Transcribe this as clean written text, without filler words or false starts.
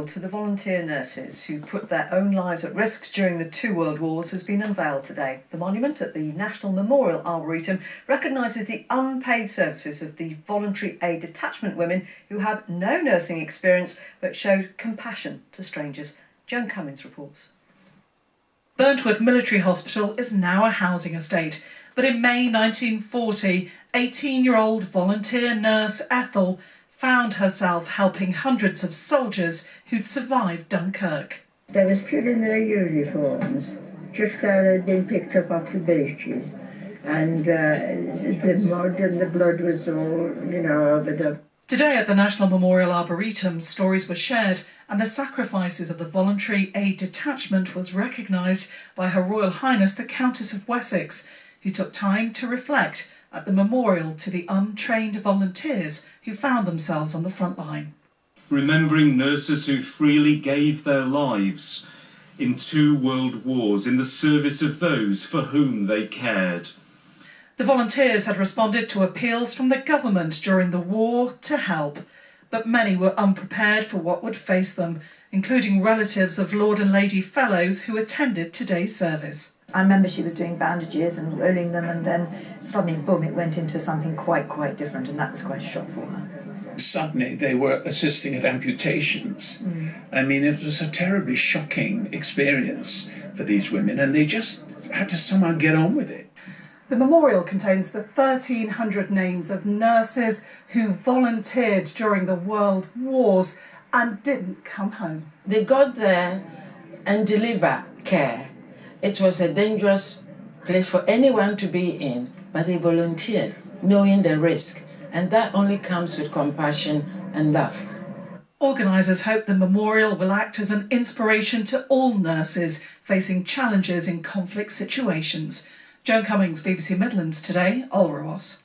To the volunteer nurses who put their own lives at risk during the two world wars has been unveiled today. The monument at the National Memorial Arboretum recognises the unpaid services of the voluntary aid detachment women who had no nursing experience but showed compassion to strangers. Joan Cummins reports. Burntwood Military Hospital is now a housing estate, but in May 1940, 18-year-old volunteer nurse Ethel found herself helping hundreds of soldiers who'd survived Dunkirk. They were still in their uniforms, just how they'd been picked up off the beaches, and the mud and the blood was all, over them. Today at the National Memorial Arboretum, stories were shared and the sacrifices of the voluntary aid detachment was recognised by Her Royal Highness the Countess of Wessex, who took time to reflect at the memorial to the untrained volunteers who found themselves on the front line. Remembering nurses who freely gave their lives in two world wars in the service of those for whom they cared. The volunteers had responded to appeals from the government during the war to help, but many were unprepared for what would face them, including relatives of Lord and Lady Fellows who attended today's service. I remember she was doing bandages and rolling them, and then suddenly, boom, it went into something quite different, and that was quite a shock for her. Suddenly they were assisting at amputations. I mean, it was a terribly shocking experience for these women, and they just had to somehow get on with it. The memorial contains the 1,300 names of nurses who volunteered during the world wars and didn't come home. They got there and delivered care. It was a dangerous place for anyone to be in, but they volunteered, knowing the risk, and that only comes with compassion and love. Organisers hope the memorial will act as an inspiration to all nurses facing challenges in conflict situations. Joan Cummins, BBC Midlands Today, Alrewas.